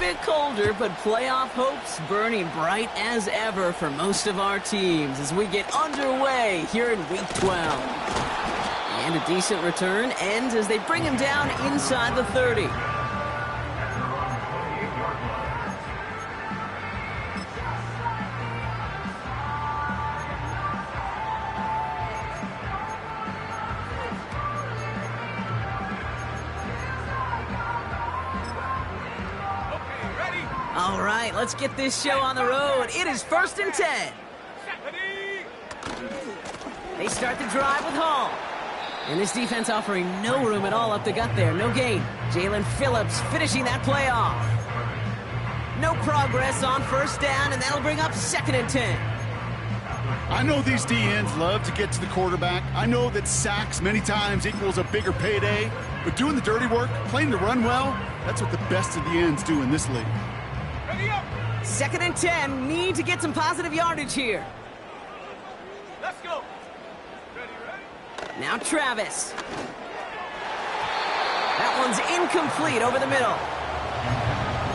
bit colder, but playoff hopes burning bright as ever for most of our teams as we get underway here in Week 12. And a decent return ends as they bring him down inside the 30. All right, let's get this show on the road. It is 1st and 10. They start the drive with Hall. And this defense offering no room at all up the gut there. No gain. Jalen Phillips finishing that play off. No progress on 1st down, and that'll bring up 2nd and 10. I know these DNs love to get to the quarterback. I know that sacks many times equals a bigger payday. But doing the dirty work, playing to run well, that's what the best of the ends do in this league. 2nd and 10. Need to get some positive yardage here. Let's go. Now Travis. That one's incomplete over the middle.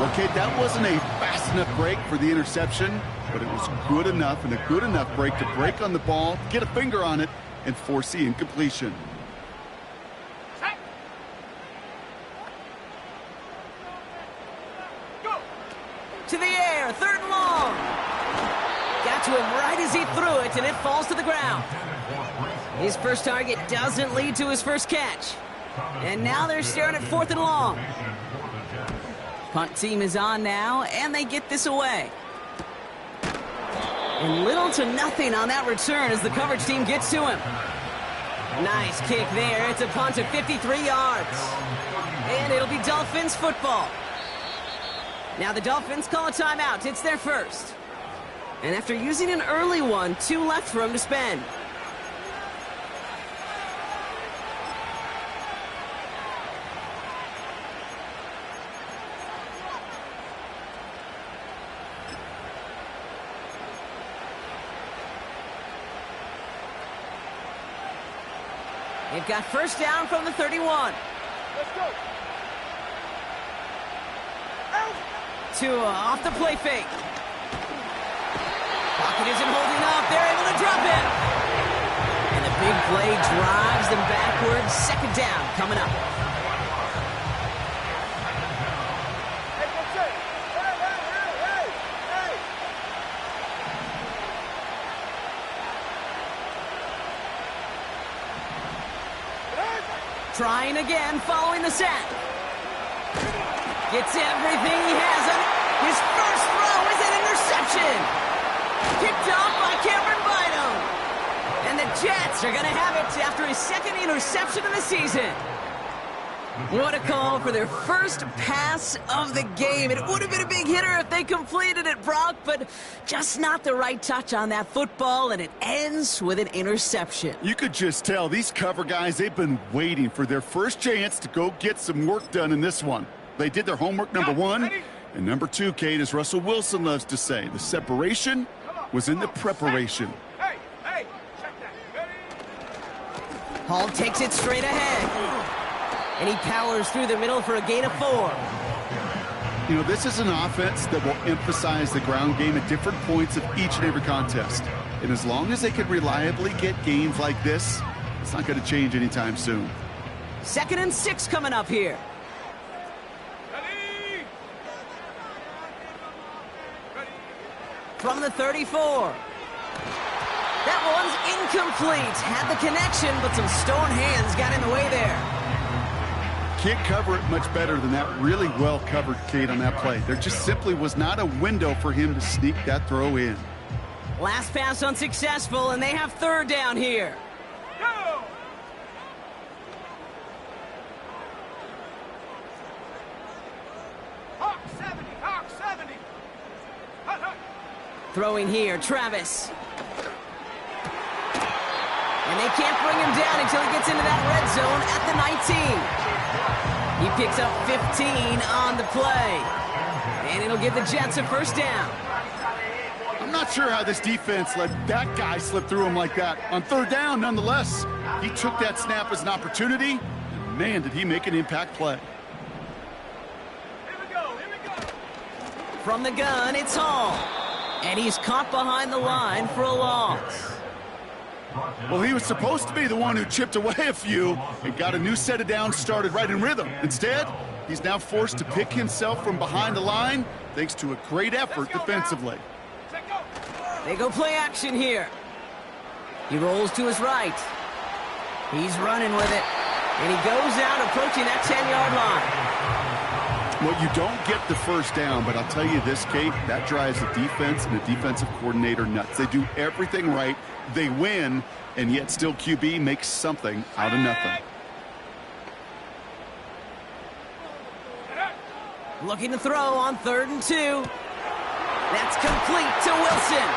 Okay, that wasn't a fast enough break for the interception, but it was good enough and a good enough break to break on the ball, get a finger on it, and force the incompletion. To the air, 3rd and long. Got to him right as he threw it, and it falls to the ground. His first target doesn't lead to his first catch. And now they're staring at 4th and long. Punt team is on now, and they get this away. And little to nothing on that return as the coverage team gets to him. Nice kick there. It's a punt of 53 yards. And it'll be Dolphins football. Now the Dolphins call a timeout. It's their first. And after using an early one, 2 left for him to spend. They've got 1st down from the 31. Let's go. Tua off the play fake. Pocket isn't holding up. They're able to drop him. And the big play drives them backwards. 2nd down coming up. Trying again following the sack. Gets everything he has on it. His first throw is an interception. Picked off by Cameron Bynum. And the Jets are going to have it after his 2nd interception of the season. What a call for their first pass of the game. It would have been a big hitter if they completed it, Brock, but just not the right touch on that football, and it ends with an interception. You could just tell these cover guys, they've been waiting for their first chance to go get some work done in this one. They did their homework, number 1. And number 2, Kate, as Russell Wilson loves to say, the separation was in the preparation. Hey, check that. Hall takes it straight ahead. And he powers through the middle for a gain of 4. You know, this is an offense that will emphasize the ground game at different points of each and every contest. And as long as they can reliably get gains like this, it's not going to change anytime soon. 2nd and 6 coming up here. From the 34. That one's incomplete. Had the connection, but some stone hands got in the way there. Can't cover it much better than that really well covered, Kate, on that play. There just simply was not a window for him to sneak that throw in. Last pass unsuccessful, and they have 3rd down here. Go! Hawk 70, Hawk 70. Hut, hut. Throwing here, Travis. And they can't bring him down until he gets into that red zone at the 19. He picks up 15 on the play. And it'll give the Jets a 1st down. I'm not sure how this defense let that guy slip through him like that. On 3rd down, nonetheless, he took that snap as an opportunity, and man, did he make an impact play. Here we go, here we go. From the gun, it's Hall. And he's caught behind the line for a loss. Well, he was supposed to be the one who chipped away a few and got a new set of downs started right in rhythm. Instead, he's now forced to pick himself from behind the line thanks to a great effort defensively. They go play action here. He rolls to his right. He's running with it. And he goes out approaching that 10-yard line. Well, you don't get the first down, but I'll tell you this, Kate, that drives the defense and the defensive coordinator nuts. They do everything right. They win, and yet still QB makes something out of nothing. Looking to throw on 3rd and 2. That's complete to Wilson.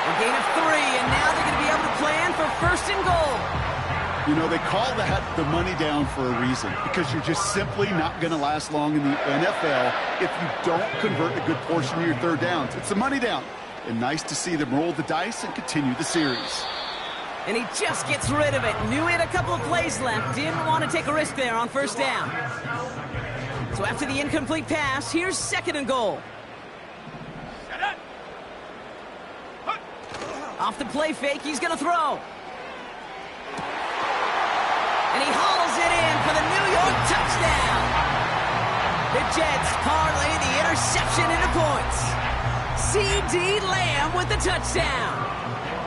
A gain of 3, and now they're going to be able to plan for 1st and goal. You know, they call that the money down for a reason, because you're just simply not going to last long in the NFL if you don't convert a good portion of your 3rd downs. It's the money down. And nice to see them roll the dice and continue the series. And he just gets rid of it. Knew he had a couple of plays left. Didn't want to take a risk there on 1st down. So after the incomplete pass, here's 2nd and goal. Off the play fake, he's going to throw. And he hauls it in for the New York touchdown. The Jets parlay the interception into points. C.D. Lamb with the touchdown.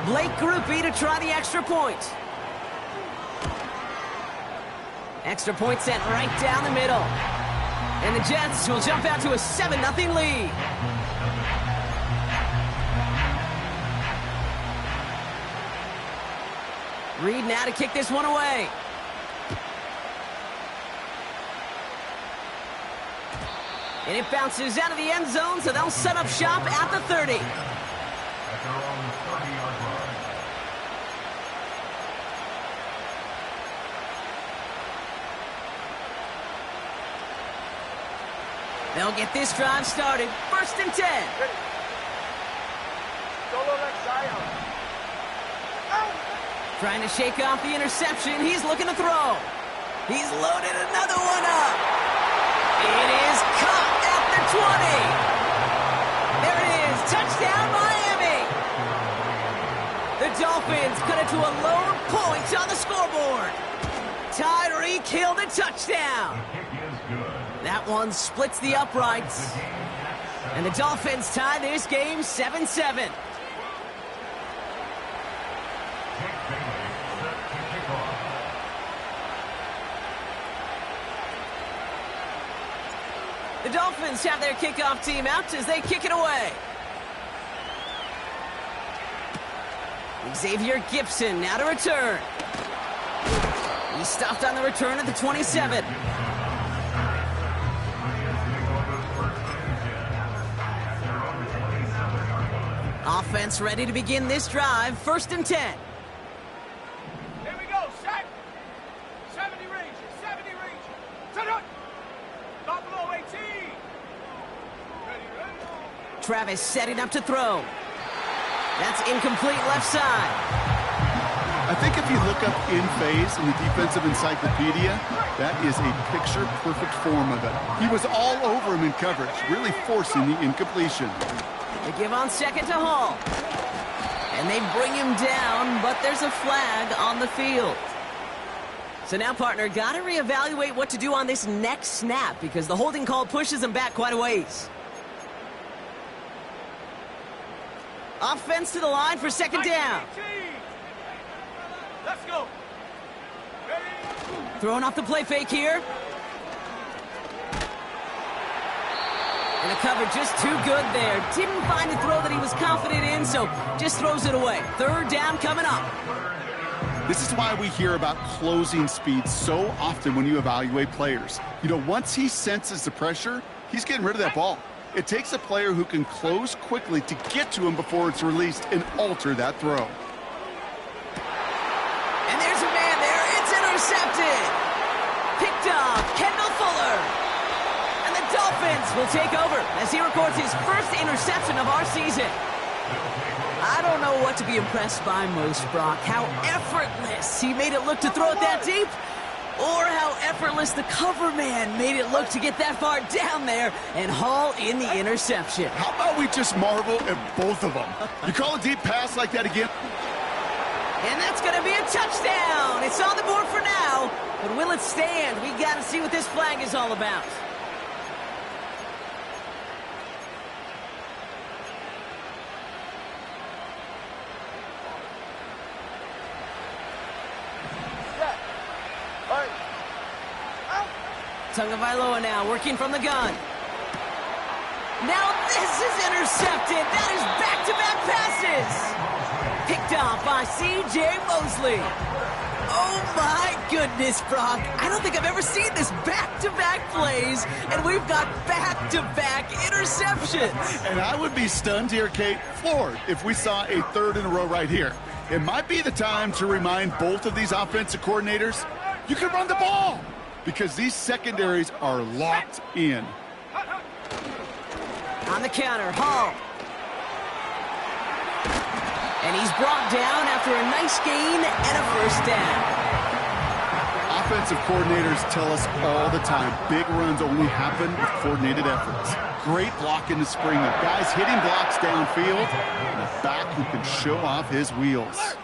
Blake Grupe to try the extra point. Extra point sent right down the middle. And the Jets will jump out to a 7-0 lead. Reed now to kick this one away. And it bounces out of the end zone, so they'll set up shop at the 30. They'll get this drive started. 1st and 10. Trying to shake off the interception. He's looking to throw. He's loaded another one up. It is caught at the 20. There it is. Touchdown, Miami. The Dolphins cut it to a lone point on the scoreboard. Tyreek Hill the touchdown. That one splits the uprights. And the Dolphins tie this game 7-7. The Dolphins have their kickoff team out as they kick it away. Xavier Gipson now to return. He stopped on the return at the 27. Offense ready to begin this drive. 1st and 10. Here we go, set. 70 range, 70 range. Set up. Stop below 18. Ready. Travis setting up to throw. That's incomplete left side. I think if you look up in phase in the defensive encyclopedia, that is a picture-perfect form of it. He was all over him in coverage, really forcing the incompletion. They give on 2nd to Hall. And they bring him down, but there's a flag on the field. So now, partner, got to reevaluate what to do on this next snap because the holding call pushes him back quite a ways. Offense to the line for 2nd down. Let's go. Ready? Throwing off the play fake here. And the cover just too good there. Didn't find a throw that he was confident in, so just throws it away. 3rd down coming up. This is why we hear about closing speed so often when you evaluate players. You know, once he senses the pressure, he's getting rid of that ball. It takes a player who can close quickly to get to him before it's released and alter that throw. And there's a man there. It's intercepted. Picked off Kendall Fuller. And the Dolphins will take over as he records his 1st interception of our season. I don't know what to be impressed by most, Brock. How effortless he made it look to throw it that deep. Or how effortless the cover man made it look to get that far down there and haul in the interception. How about we just marvel at both of them? You call a deep pass like that again? And that's going to be a touchdown. It's on the board for now. But will it stand? We got to see what this flag is all about. Tagovailoa now working from the gun. Now this is intercepted. That is back-to-back passes. Picked off by C.J. Mosley. Oh my goodness, Brock. I don't think I've ever seen this back-to-back plays, and we've got back-to-back interceptions. And I would be stunned here, Kate, floored, if we saw a third in a row right here. It might be the time to remind both of these offensive coordinators, you can run the ball, because these secondaries are locked in. On the counter, Hall. And he's brought down after a nice gain and a first down. Offensive coordinators tell us all the time, big runs only happen with coordinated efforts. Great block in the spring of guys hitting blocks downfield, and a back who can show off his wheels.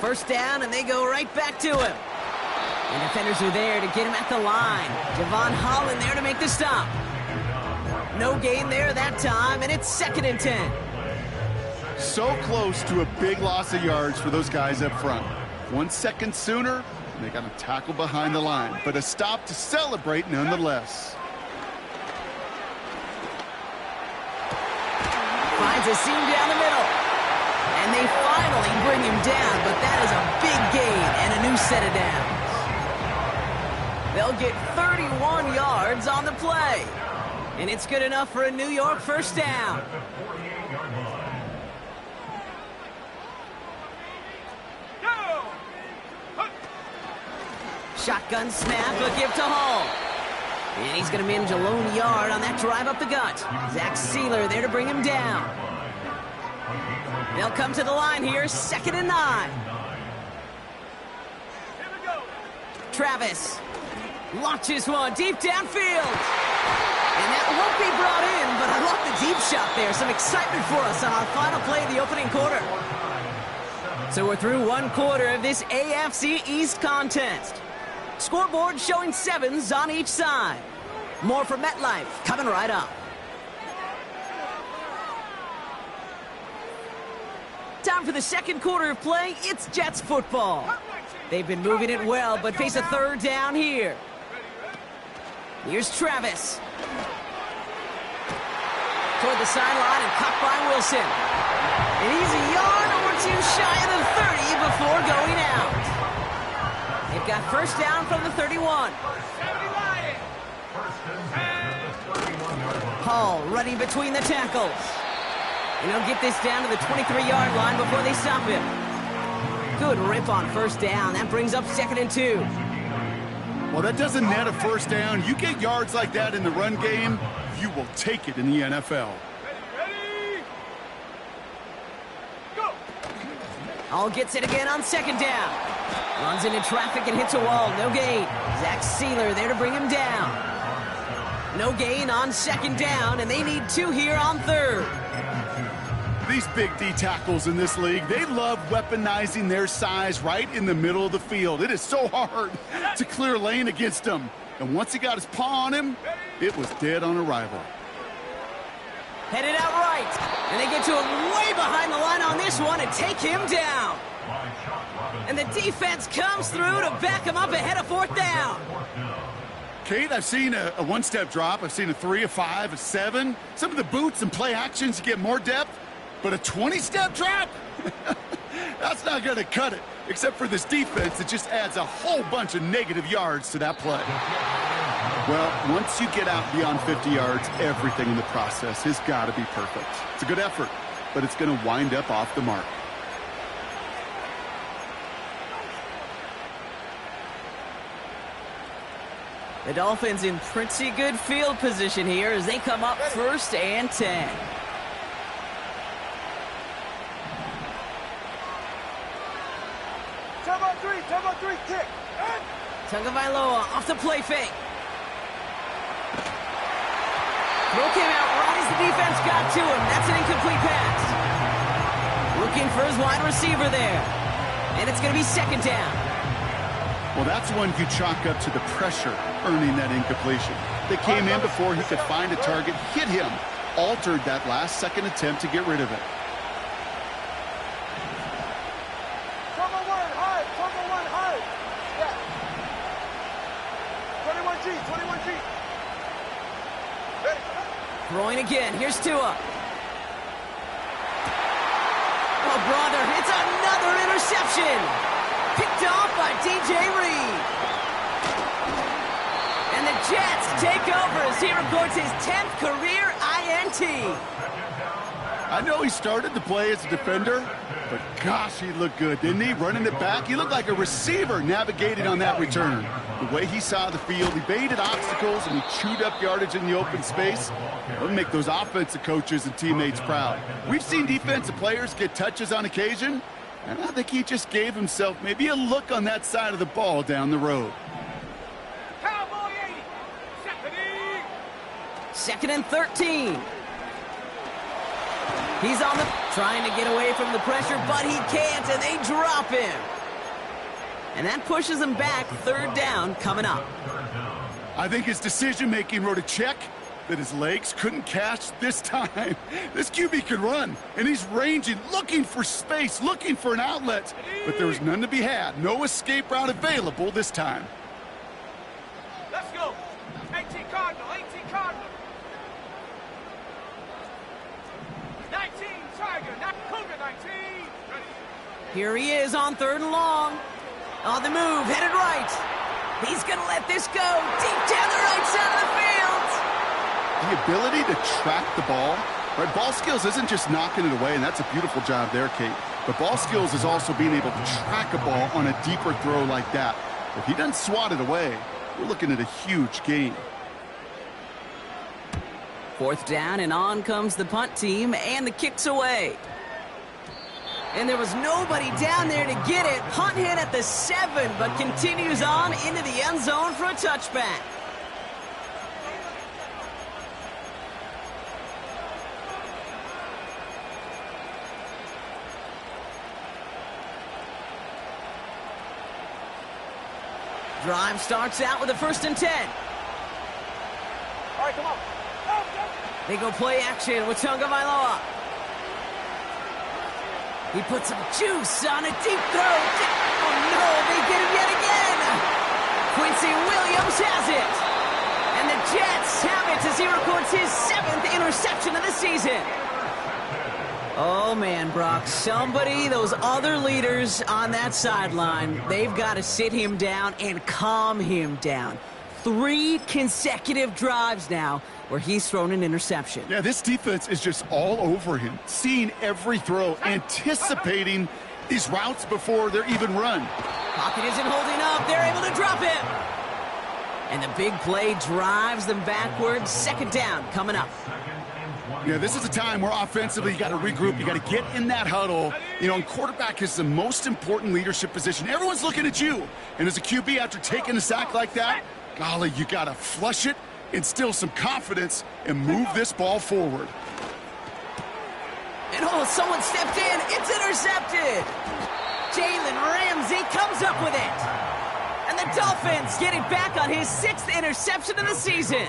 First down, and they go right back to him. And defenders are there to get him at the line. Javon Holland there to make the stop. No gain there that time, and it's 2nd and 10. So close to a big loss of yards for those guys up front. 1 second sooner, and they got a tackle behind the line, but a stop to celebrate nonetheless. Finds a seam down the middle. And they finally bring him down, but that is a big gain and a new set of downs. They'll get 31 yards on the play. And it's good enough for a New York first down. Shotgun snap, a give to Hall. And he's going to manage a lone yard on that drive up the gut. Zach Sealer there to bring him down. They'll come to the line here, 2nd and 9. Travis launches one deep downfield. And that won't be brought in, but I love the deep shot there. Some excitement for us on our final play of the opening quarter. So we're through 1 quarter of this AFC East contest. Scoreboard showing 7s on each side. More from MetLife coming right up. Time for the 2nd quarter of play. It's Jets football. They've been moving it well, but face a 3rd down here. Here's Travis. Toward the sideline and caught by Wilson. And he's a yard or 2 shy of the 30 before going out. They've got first down from the 31. Hall running between the tackles. And he'll get this down to the 23-yard line before they stop him. Good rip on first down. That brings up 2nd and 2. Well, that doesn't net a first down. You get yards like that in the run game, you will take it in the NFL. Ready? Go! Hall gets it again on 2nd down. Runs into traffic and hits a wall. No gain. Zach Sealer there to bring him down. No gain on 2nd down, and they need 2 here on 3rd. These big D tackles in this league, they love weaponizing their size right in the middle of the field. It is so hard to clear lane against them. And once he got his paw on him, it was dead on arrival. Headed out right. And they get to him way behind the line on this one and take him down. And the defense comes through to back him up ahead of 4th down. Kate, I've seen a 1-step drop. I've seen a 3, a 5, a 7. Some of the boots and play actions get more depth. But a 20-step drop? That's not going to cut it, except for this defense that just adds a whole bunch of negative yards to that play. Well, once you get out beyond 50 yards, everything in the process has got to be perfect. It's a good effort, but it's going to wind up off the mark. The Dolphins in pretty good field position here as they come up 1st and 10. Time on 3, Tagovailoa off the play fake. Throw came out right as the defense got to him. That's an incomplete pass. Looking for his wide receiver there. And it's going to be second down. Well, that's one you chalk up to the pressure earning that incompletion. They came in before he could find a target, hit him, altered that last-second attempt to get rid of it. Throwing again. Here's Tua. Oh, brother, it's another interception. Picked off by DJ Reed. And the Jets take over as he records his 10th career INT. I know he started the play as a defender, but gosh, he looked good, didn't he? Running it back, he looked like a receiver navigating on that return. The way he saw the field, he baited obstacles and he chewed up yardage in the open space. That'll make those offensive coaches and teammates proud. We've seen defensive players get touches on occasion, and I think he just gave himself maybe a look on that side of the ball down the road. Cowboy 80. Second and 13. He's on the trying to get away from the pressure, but he can't, and they drop him. And that pushes him back. Third down coming up. I think his decision-making wrote a check that his legs couldn't catch this time. This QB could run, and he's ranging, looking for space, looking for an outlet. But there was none to be had. No escape route available this time. Let's go. 18 Cardinal, 18 Cardinal. 19 Tiger, not Cougar 19. Here he is on third and long. On the move, headed right. He's going to let this go deep down the right side of the field. The ability to track the ball, right? Ball skills isn't just knocking it away, and that's a beautiful job there, Kate. But ball skills is also being able to track a ball on a deeper throw like that. If he doesn't swat it away, we're looking at a huge gain. Fourth down, and on comes the punt team, and the kick's away. And there was nobody down there to get it. Punt hit at the 7, but continues on into the end zone for a touchback. Drive starts out with a 1st and 10. All right, come on. Go, go. They go play action with Tagovailoa. He puts some juice on a deep throw. Oh, no, they get him yet again. Quincy Williams has it. And the Jets have it as he records his 7th interception of the season. Oh, man, Brock, somebody, those other leaders on that sideline, they've got to sit him down and calm him down. 3 consecutive drives now where he's thrown an interception. Yeah, this defense is just all over him, seeing every throw, anticipating these routes before they're even run. Pocket isn't holding up. They're able to drop him. And the big play drives them backwards. Second down coming up. Yeah, this is a time where offensively you got to regroup. You got to get in that huddle. You know, and quarterback is the most important leadership position. Everyone's looking at you. And as a QB, after taking a sack like that, golly, you got to flush it, instill some confidence, and move this ball forward. And oh, someone stepped in. It's intercepted. Jalen Ramsey comes up with it. And the Dolphins get it back on his 6th interception of the season.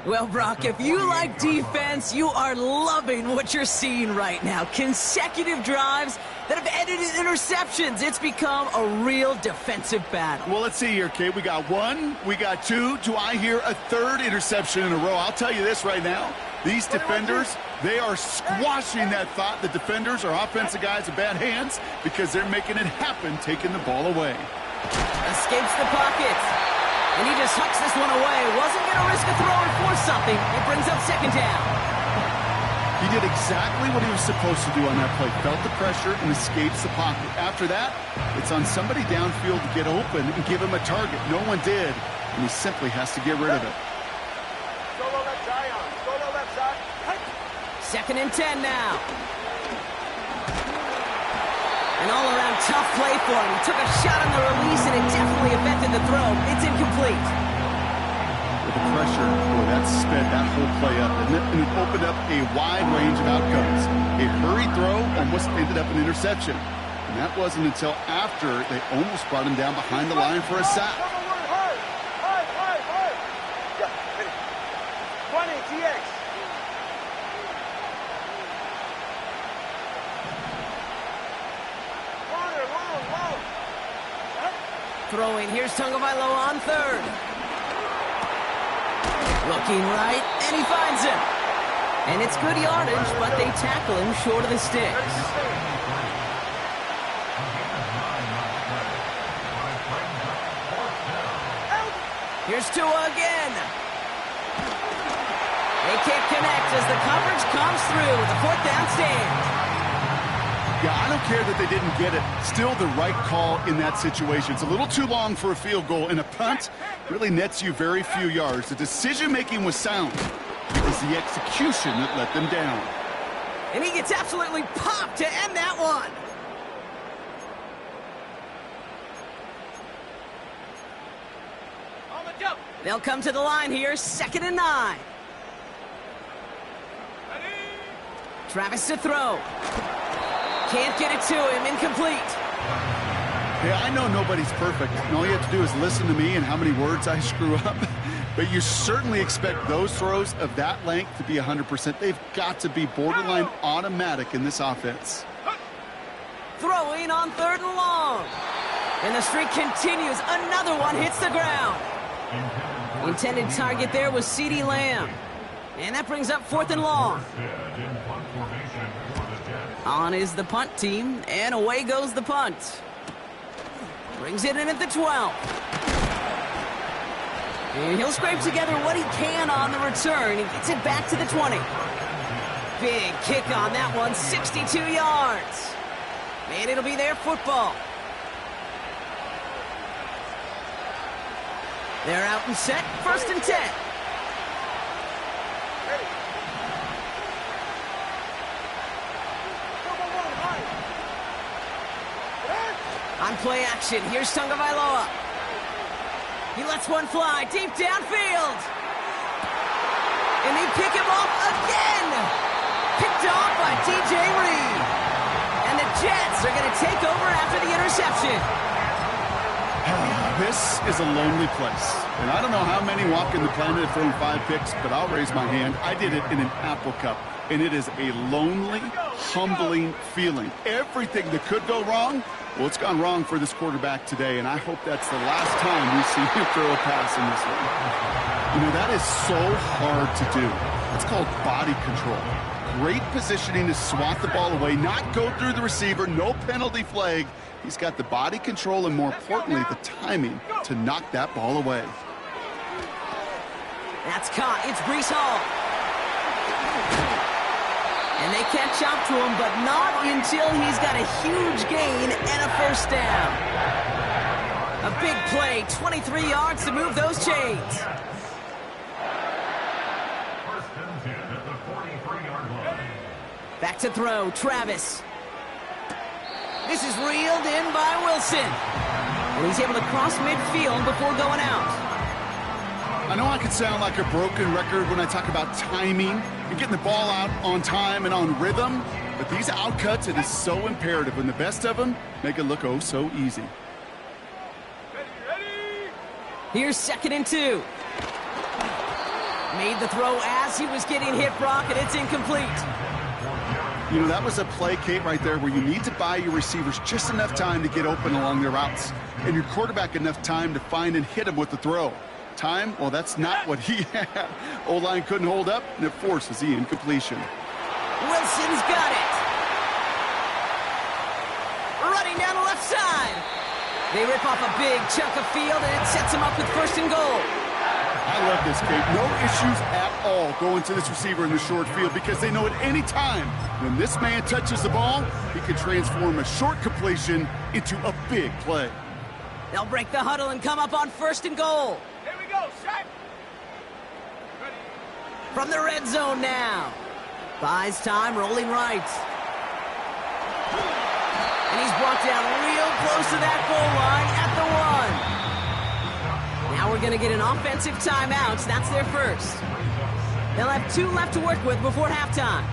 Well, Brock, if you like defense, you are loving what you're seeing right now. Consecutive drives that have ended in interceptions. It's become a real defensive battle. Well, let's see here, Kate. We got 1, we got 2. Do I hear a 3rd interception in a row? I'll tell you this right now. These defenders, they are squashing that thought. The defenders are offensive guys in bad hands because they're making it happen, taking the ball away. Escapes the pocket. And he just hucks this one away. Wasn't going to risk a throw or force something. It brings up second down. He did exactly what he was supposed to do on that play. Felt the pressure and escapes the pocket. After that, it's on somebody downfield to get open and give him a target. No one did, and he simply has to get rid of it. Solo left Zion. Solo left side. Second and 10 now. An all-around tough play for him. He took a shot on the release, and it definitely affected the throw. It's incomplete. With the pressure, boy, that sped that whole play up, and it opened up a wide range of outcomes. A hurried throw almost ended up an interception. And that wasn't until after they almost brought him down behind the line for a sack. Yeah, 20, TX. Throwing, here's Tagovailoa on third. Looking right, and he finds him. And it's good yardage, but they tackle him short of the sticks. Here's Tua again. They can't connect as the coverage comes through. The fourth down stand. Yeah, I don't care that they didn't get it. Still the right call in that situation. It's a little too long for a field goal, and a punt really nets you very few yards. The decision-making was sound. It was the execution that let them down. And he gets absolutely popped to end that one. On the jump. They'll come to the line here, 2nd and 9. Ready? Travis to throw. Can't get it to him, incomplete. Hey, I know nobody's perfect, and all you have to do is listen to me and how many words I screw up. But you certainly expect those throws of that length to be 100%. They've got to be borderline automatic in this offense. Throwing on 3rd and long. And the streak continues. Another one hits the ground. Intended target there was CeeDee Lamb. And that brings up 4th and long. On is the punt team, and away goes the punt. Brings it in at the 12. And he'll scrape together what he can on the return. He gets it back to the 20. Big kick on that one, 62 yards. And it'll be their football. They're out and set, 1st and 10. On play action, here's Tagovailoa. He lets one fly deep downfield. And they pick him off again. Picked off by DJ Reed. And the Jets are going to take over after the interception. This is a lonely place. And I don't know how many walk in the planet have thrown 5 picks, but I'll raise my hand. I did it in an Apple Cup. And it is a lonely, humbling feeling. Everything that could go wrong, well, it's gone wrong for this quarterback today, and I hope that's the last time we see him throw a pass in this one. You know, that is so hard to do. It's called body control. Great positioning to swat the ball away, not go through the receiver, no penalty flag. He's got the body control and, more importantly, the timing to knock that ball away. That's caught. It's Breece Hall. And they catch up to him, but not until he's got a huge gain and a first down. A big play, 23 yards to move those chains. Back to throw, Travis. This is reeled in by Wilson. And he's able to cross midfield before going out. I know I could sound like a broken record when I talk about timing and getting the ball out on time and on rhythm, but these outcuts, it is so imperative, and the best of them make it look oh so easy. Ready? Here's 2nd and 2. Made the throw as he was getting hit, Brock, and it's incomplete. You know, that was a play, Kate, right there where you need to buy your receivers just enough time to get open along their routes, and your quarterback enough time to find and hit him with the throw. Time, well, that's not what he had. O-line couldn't hold up, and it forces the incompletion. Wilson's got it. Running down the left side. They rip off a big chunk of field, and it sets them up with 1st and goal. I love this, Kate. No issues at all going to this receiver in the short field because they know at any time when this man touches the ball, he can transform a short completion into a big play. They'll break the huddle and come up on 1st and goal. Here we go, shot. Ready? From the red zone now. Buys time, rolling right. And he's brought down real close to that goal line at the 1. Now we're going to get an offensive timeout. That's their first. They'll have 2 left to work with before halftime.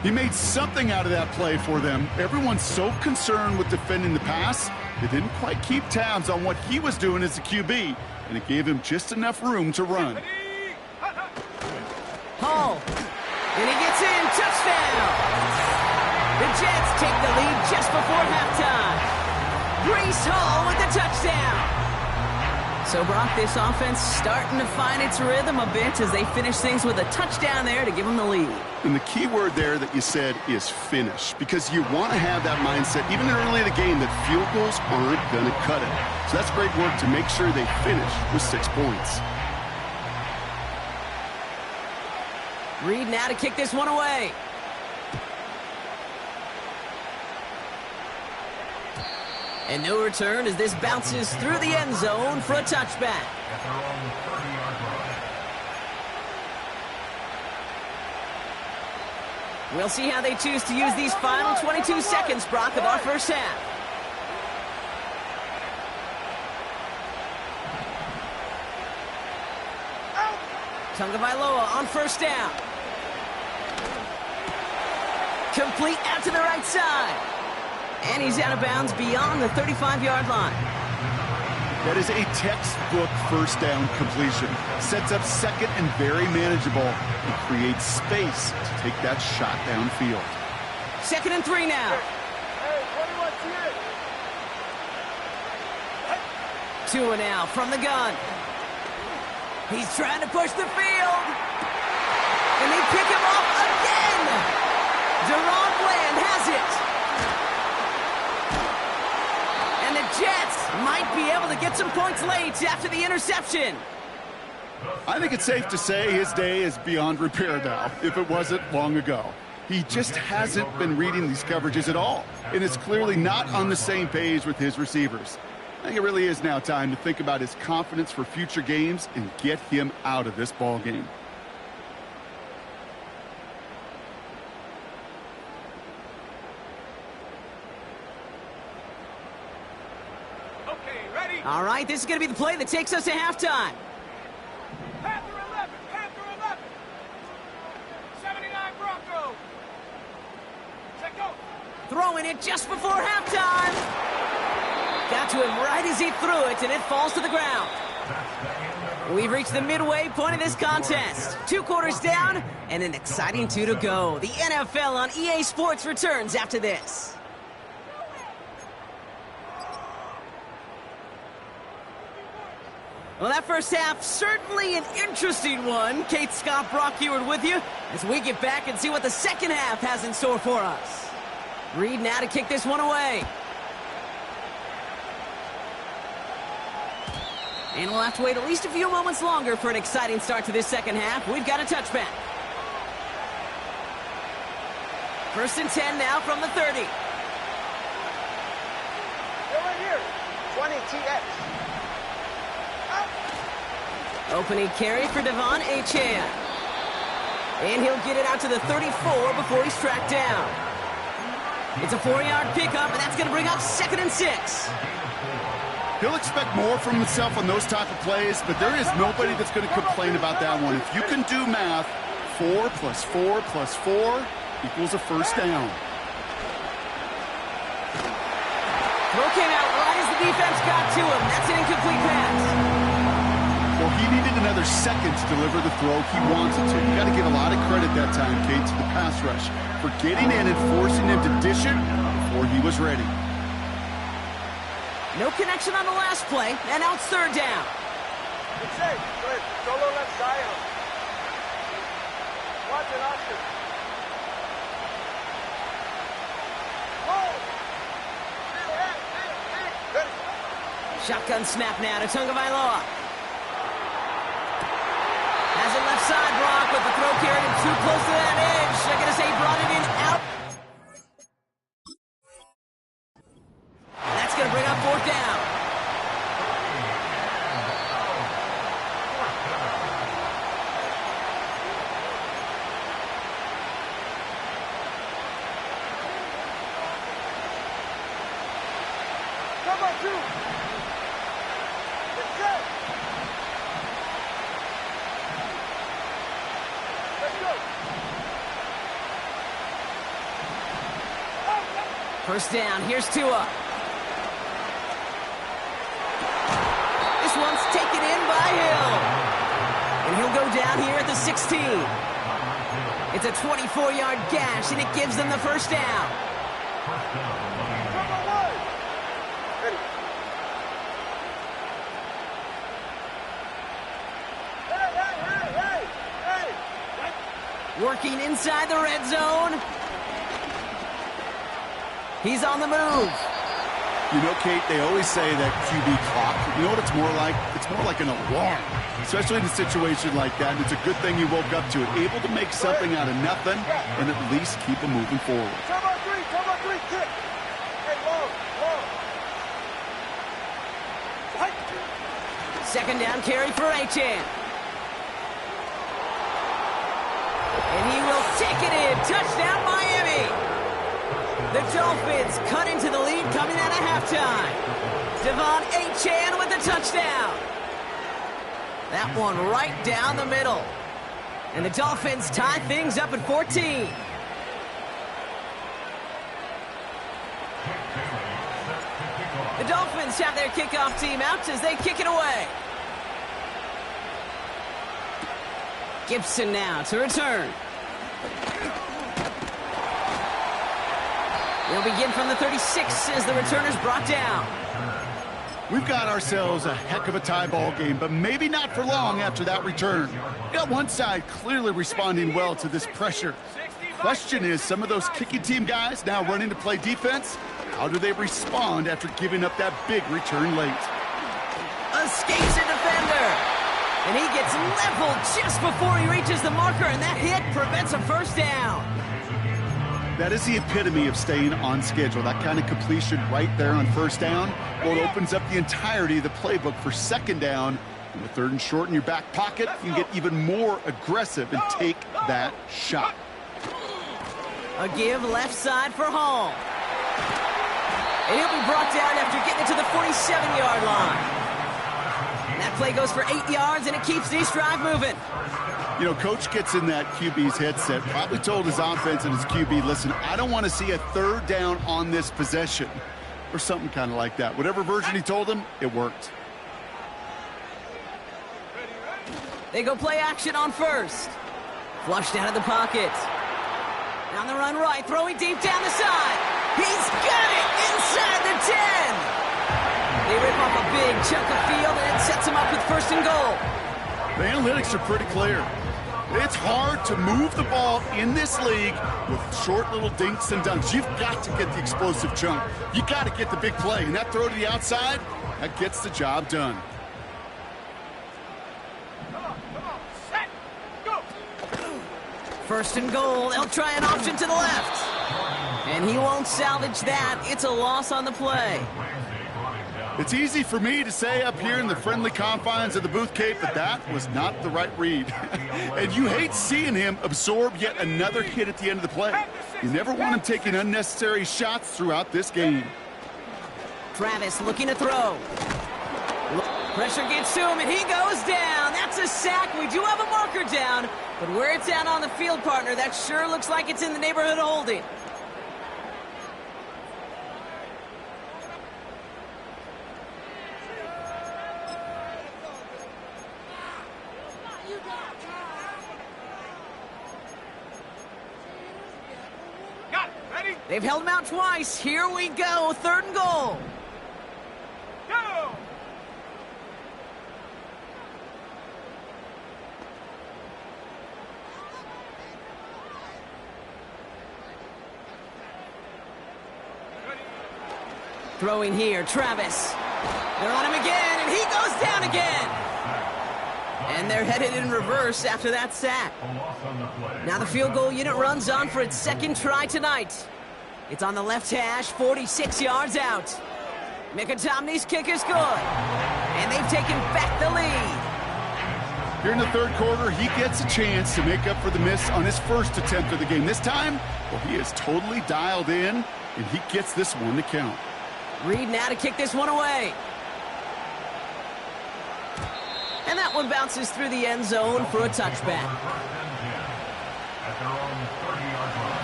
He made something out of that play for them. Everyone's so concerned with defending the pass, they didn't quite keep tabs on what he was doing as a QB, and it gave him just enough room to run. Hall, and he gets in, touchdown! The Jets take the lead just before halftime. Breece Hall with the touchdown. So, Brock, this offense starting to find its rhythm a bit as they finish things with a touchdown there to give them the lead. And the key word there that you said is finish, because you want to have that mindset, even early in the game, that field goals aren't going to cut it. So that's great work to make sure they finish with 6 points. Reed now to kick this one away. And no return as this bounces through the end zone for a touchback. We'll see how they choose to use these final 22 seconds, Brock, of our first half. Tagovailoa on first down. Complete out to the right side. And he's out of bounds beyond the 35-yard line. That is a textbook first down completion. Sets up second and very manageable and creates space to take that shot downfield. 2nd and 3 now. Hey, 21 2 and out from the gun. He's trying to push the field. And they pick him off again. Deron Bland has it. And the Jets might be able to get some points late after the interception. I think it's safe to say his day is beyond repair now, if it wasn't long ago. He just hasn't been reading these coverages at all, and is clearly not on the same page with his receivers. I think it really is now time to think about his confidence for future games and get him out of this ball game. Okay, ready? All right, this is going to be the play that takes us to halftime. Panther 11, Panther 11. 79 Broncos. Set go. Throwing it just before halftime. Got to him right as he threw it, and it falls to the ground. We've reached the midway point of this contest. 2 quarters down, and an exciting 2 to go. The NFL on EA Sports returns after this. Well, that first half, certainly an interesting one. Kate, Scott, Brock Eward with you as we get back and see what the second half has in store for us. Reed now to kick this one away. And we'll have to wait at least a few moments longer for an exciting start to this second half. We've got a touchback. 1st and 10 now from the 30. They're right here. 20 TX. Opening carry for Devon Achane. And he'll get it out to the 34 before he's tracked down. It's a 4-yard pickup, and that's going to bring up 2nd and 6. He'll expect more from himself on those type of plays, but there is nobody that's going to complain about that one. If you can do math, 4 plus 4 plus 4 equals a first down. Throw came out right as the defense got to him. That's an incomplete pass. Well, he needed another second to deliver the throw he wanted to. You got to give a lot of credit that time, Kate, to the pass rush for getting in and forcing him to dish it before he was ready. No connection on the last play, and now it's 3rd down. It's safe. Good. Solo left side. Watch it, Oscar. Whoa! Good. Shotgun snap now to Tagovailoa. Has it left side, Brock, with the throw carried too close to that edge. They're going to say he brought it in out. That's going to bring up 4th down. about you? Get set. Let's go. First down, here's Tua. This one's taken in by Hill. And he'll go down here at the 16. It's a 24-yard gash, and it gives them the first down. Working inside the red zone. He's on the move. You know, Kate, they always say that QB clock. You know what it's more like? It's more like an alarm, especially in a situation like that. And it's a good thing you woke up to it, able to make something out of nothing and at least keep them moving forward. Come on, three, kick. Hey, long. Second down carry for Achane. And he will take it in. Touchdown, Miami. The Dolphins cut into the lead coming out of halftime. Devon Achane with the touchdown. That one right down the middle. And the Dolphins tie things up at 14. The Dolphins have their kickoff team out as they kick it away. Gibson now to return. They'll begin from the 36 as the returner's brought down. We've got ourselves a heck of a tie ball game, but maybe not for long after that return. We got one side clearly responding well to this pressure. Question is, some of those kicking team guys now running to play defense, how do they respond after giving up that big return late? Escapes a defender. And he gets leveled just before he reaches the marker, and that hit prevents a first down. That is the epitome of staying on schedule. That kind of completion right there on first down. Well, it opens up the entirety of the playbook for second down. And with third and short in your back pocket, you can get even more aggressive and take that shot. A give left side for Hall. And he'll be brought down after getting it to the 47-yard line. That play goes for 8 yards, and it keeps this drive moving. You know, Coach gets in that QB's headset, probably told his offense and his QB, listen, I don't want to see a third down on this possession, or something kind of like that. Whatever version he told him, it worked. They go play action on first. Flushed out of the pocket. On the run right, throwing deep down the side. He's got it inside the 10. They rip off a big chunk of field, and it sets him up with first and goal. The analytics are pretty clear. It's hard to move the ball in this league with short little dinks and dunks. You've got to get the explosive chunk. You got to get the big play. And that throw to the outside, that gets the job done. Come on. Set. Go. First and goal. They'll try an option to the left. And he won't salvage that. It's a loss on the play. It's easy for me to say up here in the friendly confines of the booth, Kate, but that was not the right read. And you hate seeing him absorb yet another hit at the end of the play. You never want him taking unnecessary shots throughout this game. Travis looking to throw. Pressure gets to him, and he goes down. That's a sack. We do have a marker down, but where it's at on the field, partner, that sure looks like it's in the neighborhood of holding. They've held him out twice. Here we go. Third and goal. Go! Throwing here, Travis. They're on him again, and he goes down again. And they're headed in reverse after that sack. Now the field goal unit runs on for its second try tonight. It's on the left hash, 46 yards out. Mickatommy's kick is good. And they've taken back the lead. Here in the third quarter, he gets a chance to make up for the miss on his first attempt of the game. This time, well, he is totally dialed in, and he gets this one to count. Reed now to kick this one away. And that one bounces through the end zone for a touchback.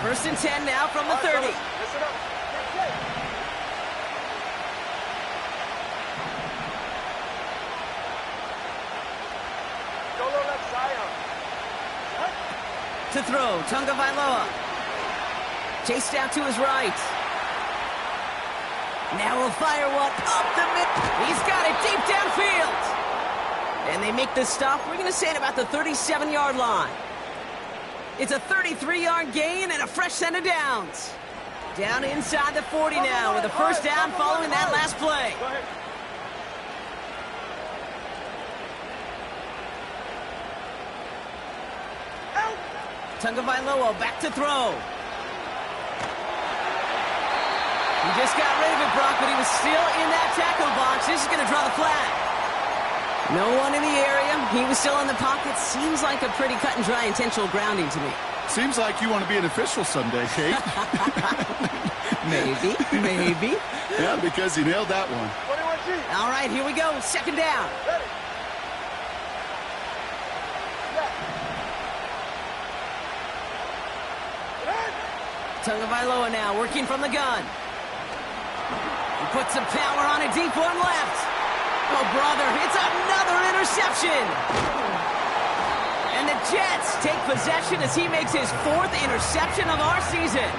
First and 10 now from the 30. Listen up. Solo left Zion. To throw, Tunga Vailoa. Chased out to his right. Now we'll fire one up the mid. He's got it deep downfield. And they make this stop, we're going to say, at about the 37-yard line. It's a 33-yard gain and a fresh set of downs. Down inside the 40 now with a first down following that last play. Go ahead. Tunga Vailoa back to throw. He just got rid of it, Brock, but he was still in that tackle box. This is going to draw the flag. No one in the area. He was still in the pocket. Seems like a pretty cut and dry intentional grounding to me. Seems like you want to be an official someday, Kate. Maybe. Yeah, because he nailed that one. 21G. All right, here we go. Second down. Ready. Tunga Vailoa now working from the gun. He puts some power on a deep one left. Oh, brother, it's another interception. And the Jets take possession as he makes his 4th interception of our season.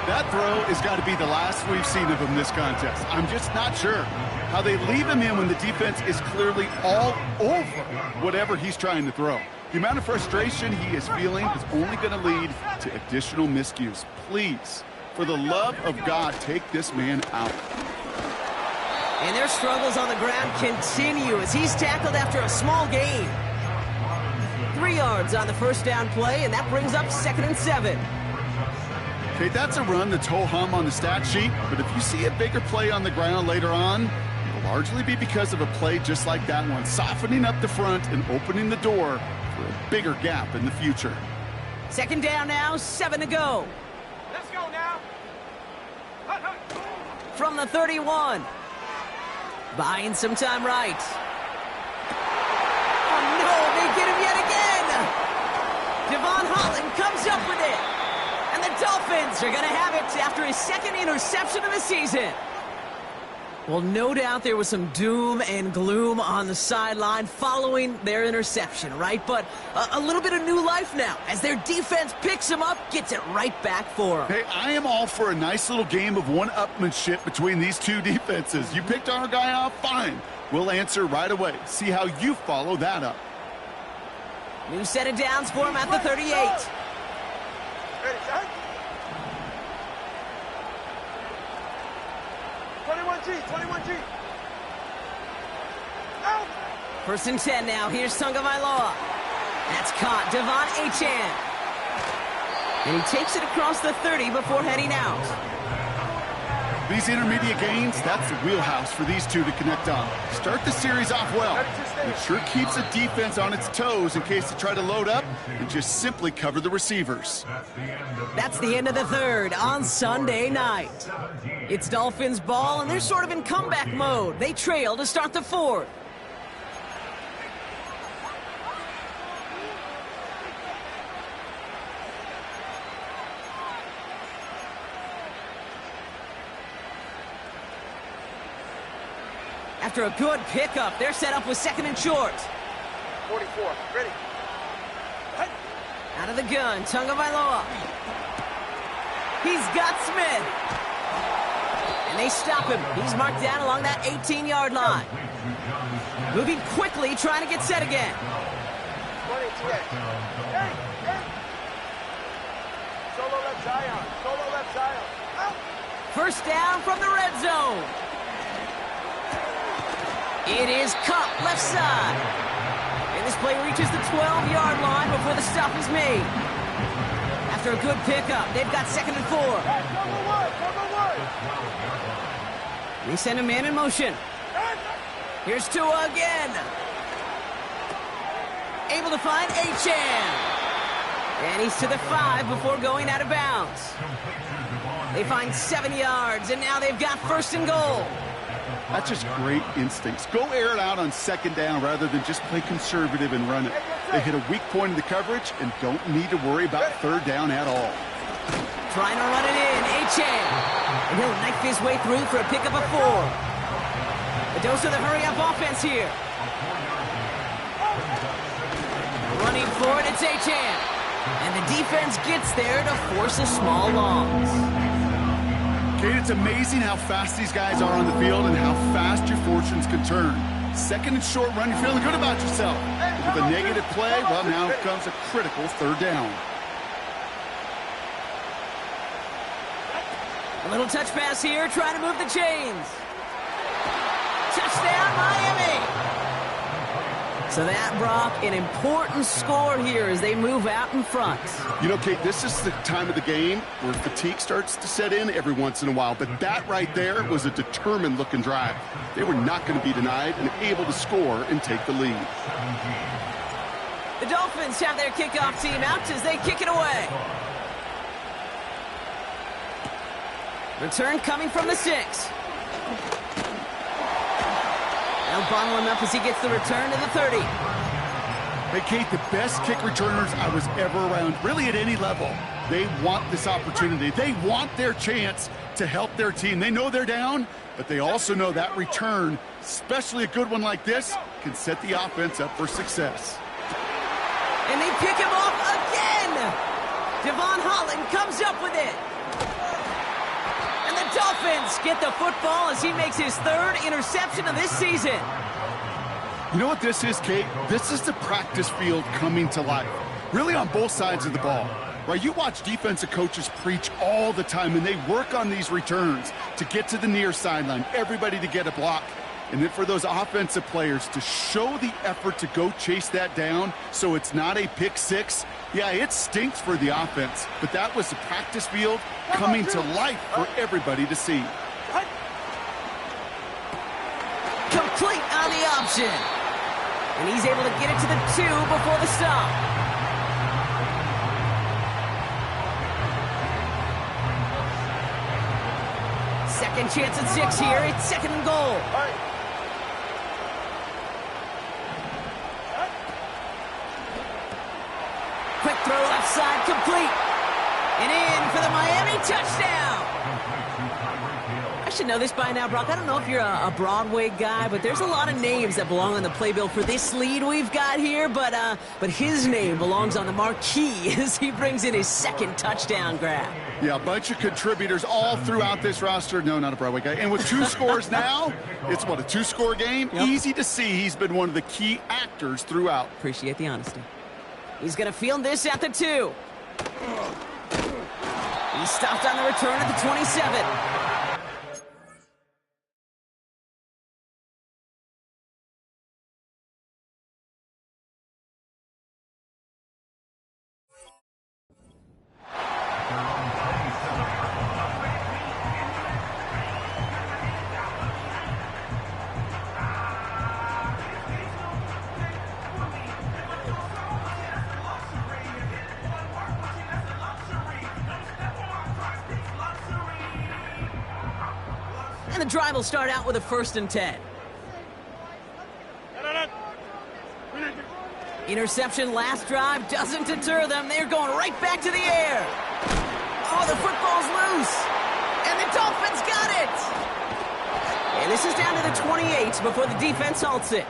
That throw has got to be the last we've seen of him this contest. I'm just not sure how they leave him in when the defense is clearly all over whatever he's trying to throw. The amount of frustration he is feeling is only going to lead to additional miscues. Please, for the love of God, take this man out. And their struggles on the ground continue as he's tackled after a small gain. 3 yards on the first down play, and that brings up 2nd and 7. Okay, that's a run that's ho-hum on the stat sheet, but if you see a bigger play on the ground later on, it'll largely be because of a play just like that one, softening up the front and opening the door for a bigger gap in the future. 2nd down now, 7 to go. Let's go now. Hut, hut. From the 31. Buying some time right. Oh, no, they get him yet again. Devon Holland comes up with it. And the Dolphins are going to have it after his 2nd interception of the season. Well, no doubt there was some doom and gloom on the sideline following their interception, right? But a little bit of new life now as their defense picks him up, gets it right back for him. Hey, I am all for a nice little game of one-upmanship between these two defenses. You picked our guy off, fine. We'll answer right away. See how you follow that up. New set of downs for him at the 38. Ready, son? 21G. Out. 1st and 10 now. Here's Tunga Vailoa. That's caught. Devon Achane. And he takes it across the 30 before heading out. These intermediate gains, that's the wheelhouse for these two to connect on. Start the series off well. It sure keeps the defense on its toes in case they try to load up and just simply cover the receivers. That's the end of the 3rd on Sunday night. It's Dolphins ball, and they're sort of in comeback mode. They trail to start the 4th. After a good pickup, they're set up with 2nd and short. 44. Ready. Hut. Out of the gun, Tunga Vailoa. He's got Smith. And they stop him. He's marked down along that 18-yard line. Moving quickly, trying to get set again. 20 TX. Hey. Solo left Zion. Out. First down from the red zone. It is Cup left side. And this play reaches the 12-yard line before the stop is made. After a good pickup, they've got 2nd and 4. Cover one. They send a man in motion. Here's Tua again. Able to find Achane. And he's to the 5 before going out of bounds. They find 7 yards, and now they've got 1st and goal. That's just great instincts. Go air it out on 2nd down rather than just play conservative and run it. They hit a weak point in the coverage and don't need to worry about 3rd down at all. Trying to run it in, Achane. And he'll knife his way through for a pickup of 4. A dose of the hurry-up offense here. Running for it, it's Achane. And the defense gets there to force a small loss. Kate, it's amazing how fast these guys are on the field and how fast your fortunes can turn. 2nd and short run, you're feeling good about yourself. But with a negative play, well, now comes a critical 3rd down. A little touch pass here, trying to move the chains. Touchdown, Miami! So that, Brock, an important score here as they move out in front. You know, Kate, this is the time of the game where fatigue starts to set in every once in a while. But that right there was a determined-looking drive. They were not going to be denied and able to score and take the lead. The Dolphins have their kickoff team out as they kick it away. Return coming from the 6. They'll bottle him up as he gets the return to the 30. Hey, Kate, the best kick returners I was ever around, really at any level. They want this opportunity. They want their chance to help their team. They know they're down, but they also know that return, especially a good one like this, can set the offense up for success. And they pick him off again! Devon Holland comes up with it. And the Dolphins get the football as he makes his 3rd interception of this season. You know what this is, Kate? This is the practice field coming to life, really on both sides of the ball. Right? You watch defensive coaches preach all the time, and they work on these returns to get to the near sideline, everybody to get a block. And then for those offensive players to show the effort to go chase that down so it's not a pick 6. Yeah, it stinks for the offense, but that was the practice field coming to life for everybody to see. Complete on the option. And he's able to get it to the 2 before the stop. Second chance at 6 here. It's 2nd and goal. Quick throw left side, complete. And in for the Miami touchdown. I should know this by now, Brock. I don't know if you're a Broadway guy, but there's a lot of names that belong on the playbill for this lead we've got here. But his name belongs on the marquee as he brings in his 2nd touchdown grab. Yeah, a bunch of contributors all throughout this roster. No, not a Broadway guy. And with 2 scores now, it's what, a 2-score game? Yep. Easy to see he's been one of the key actors throughout. Appreciate the honesty. He's going to field this at the 2. He stopped on the return at the 27. And the drive will start out with a 1st and 10. Interception last drive doesn't deter them. They're going right back to the air. Oh, the football's loose. And the Dolphins got it. And this is down to the 28 before the defense halts it.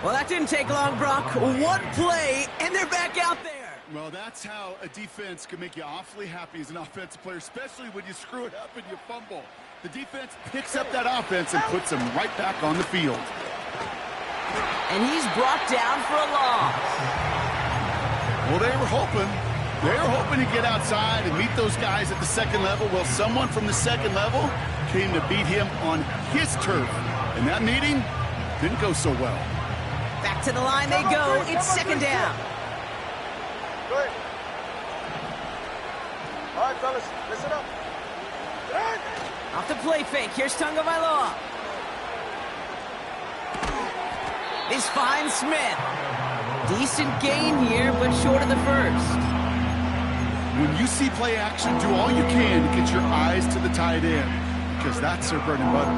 Well, that didn't take long, Brock. One play, and they're back out there. Well, that's how a defense can make you awfully happy as an offensive player, especially when you screw it up and you fumble. The defense picks up that offense and puts them right back on the field. And he's brought down for a loss. Well, they were hoping to get outside and meet those guys at the 2nd level. Well, someone from the 2nd level came to beat him on his turf. And that meeting didn't go so well. Back to the line they go. It's 2nd down. Good. All right, fellas, listen up. Off the play fake. Here's Tagovailoa. This finds Smith. Decent gain here, but short of the 1st. When you see play action, do all you can to get your eyes to the tight end, because that's their bread and butter.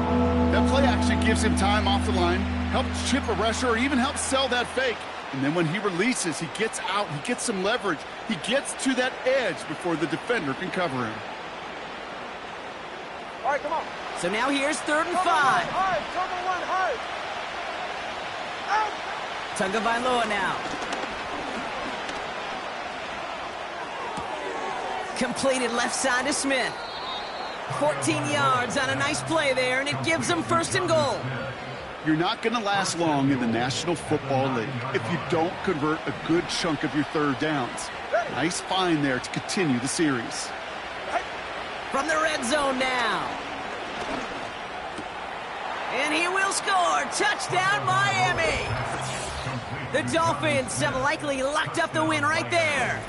That play action gives him time off the line, helps chip a rusher, or even helps sell that fake. And then when he releases, he gets out, he gets some leverage. He gets to that edge before the defender can cover him. All right, come on. So now here's 3rd and 5. High, cover one, high. Out. Tagovailoa now. Completed left side to Smith. 14 yards on a nice play there, and it gives them 1st and goal. You're not going to last long in the National Football League if you don't convert a good chunk of your 3rd downs. Nice find there to continue the series. From the red zone now. And he will score. Touchdown, Miami. The Dolphins have likely locked up the win right there.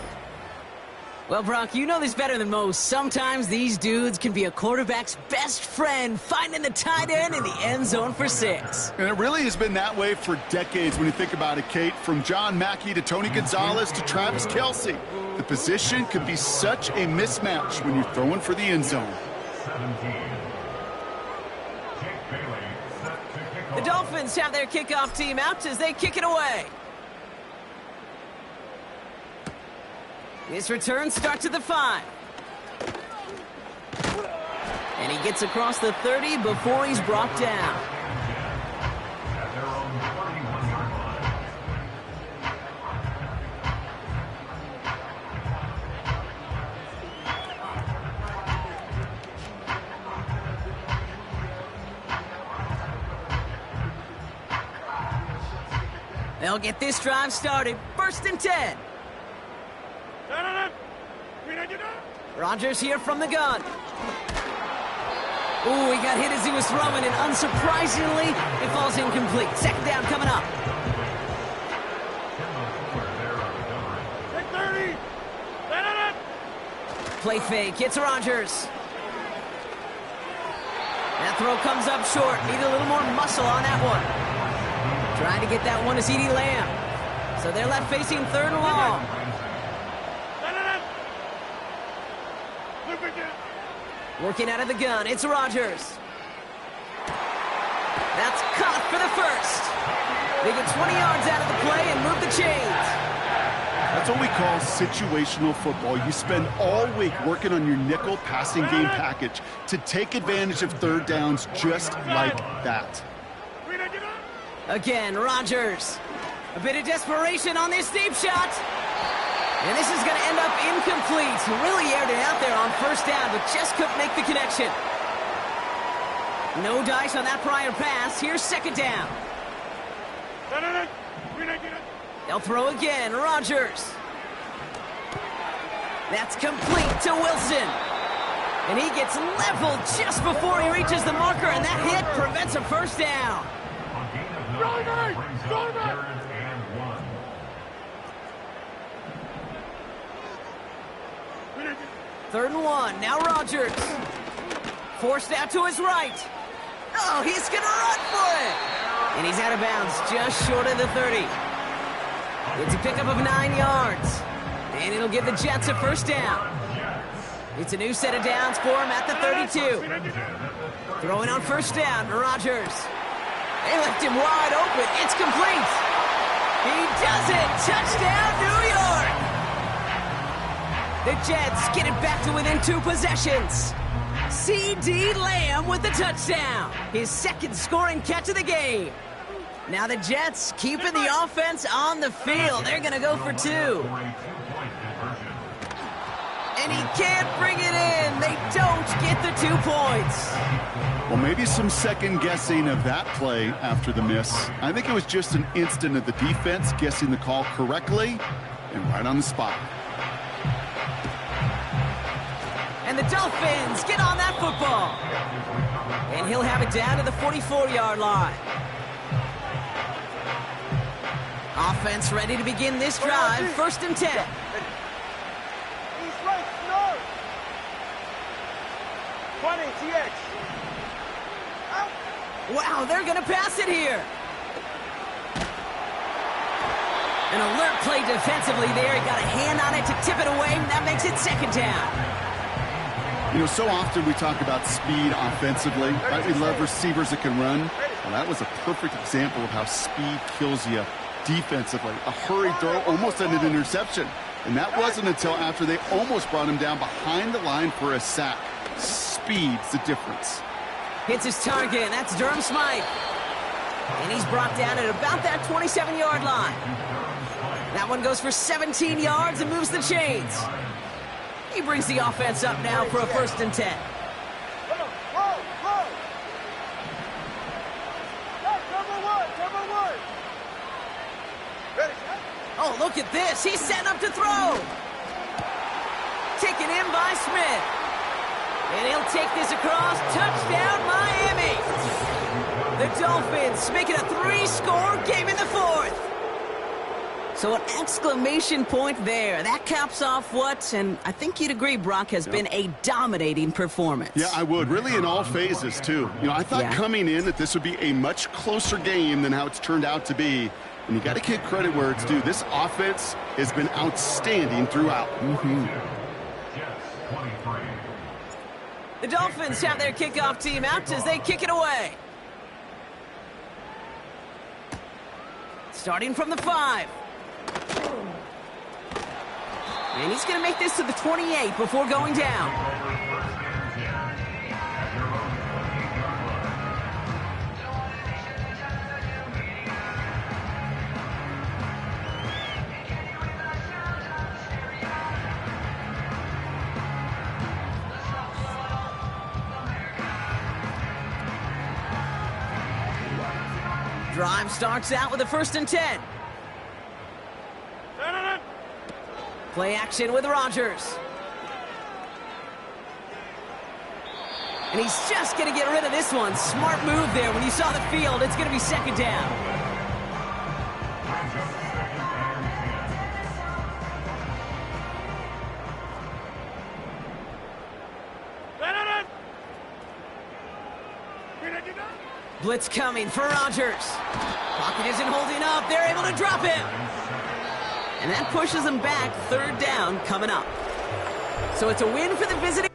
Well, Brock, you know this better than most. Sometimes these dudes can be a quarterback's best friend, finding the tight end in the end zone for 6. And it really has been that way for decades when you think about it, Kate. From John Mackey to Tony Gonzalez to Travis Kelce. The position could be such a mismatch when you're throwing for the end zone. The Dolphins have their kickoff team out as they kick it away. This return starts at the 5. And he gets across the 30 before he's brought down. They'll get this drive started. 1st and 10. Rodgers here from the gun. Ooh, he got hit as he was throwing, and unsurprisingly, it falls incomplete. 2nd down coming up. Play fake. It's Rodgers. That throw comes up short. Need a little more muscle on that one. Trying to get that one to CeeDee Lamb. So they're left facing 3rd and long. Working out of the gun, it's Rodgers. That's caught for the 1st. They get 20 yards out of the play and move the chains. That's what we call situational football. You spend all week working on your nickel passing game package to take advantage of 3rd downs just like that. Again, Rodgers. A bit of desperation on this deep shot. And this is going to end up incomplete. Really aired it out there on 1st down, but just couldn't make the connection. No dice on that prior pass. Here's 2nd down. They'll throw again. Rodgers. That's complete to Wilson. And he gets leveled just before he reaches the marker, and that hit prevents a 1st down. 3rd and 1. Now Rodgers. Forced out to his right. Oh, he's going to run for it. And he's out of bounds just short of the 30. It's a pickup of 9 yards. And it'll give the Jets a 1st down. It's a new set of downs for him at the 32. Throwing on 1st down, Rodgers. They left him wide open. It's complete. He does it. Touchdown, New York. The Jets get it back to within 2 possessions. CeeDee Lamb with the touchdown. His 2nd scoring catch of the game. Now the Jets keeping the offense on the field. They're going to go for 2. And he can't bring it in. They don't get the 2 points. Well, maybe some second guessing of that play after the miss. I think it was just an instant of the defense guessing the call correctly and right on the spot. And the Dolphins get on that football. And he'll have it down to the 44-yard line. Offense ready to begin this drive. 1st and 10. He's right, no. 20, TX. Out. Wow, they're going to pass it here. An alert play defensively there. He got a hand on it to tip it away, and that makes it second down. You know, so often we talk about speed offensively, right? We love receivers that can run. Well, that was a perfect example of how speed kills you defensively. A hurried throw almost ended an interception. And that wasn't until after they almost brought him down behind the line for a sack. Speed's the difference. Hits his target, and that's Durham Smythe. And he's brought down at about that 27-yard line. That one goes for 17 yards and moves the chains. He brings the offense up now for a 1st and 10. Oh, look at this. He's setting up to throw. Taken in by Smith. And he'll take this across. Touchdown, Miami. The Dolphins make it a 3-score game in the 4th. So an exclamation point there. That caps off what, and I think you'd agree, Brock, has been a dominating performance. Yeah, I would. Really in all phases, too. You know, I thought coming in that this would be a much closer game than how it's turned out to be. And you got to give credit where it's due. This offense has been outstanding throughout. The Dolphins have their kickoff team out as they kick it away. Starting from the 5. And he's going to make this to the 28 before going down. Drive starts out with a 1st and 10. Play action with Rodgers. And he's just going to get rid of this one. Smart move there. When you saw the field, it's going to be 2nd down. Blitz coming for Rodgers. Pocket isn't holding up. They're able to drop him. And that pushes them back. 3rd down coming up. So it's a win for the visiting.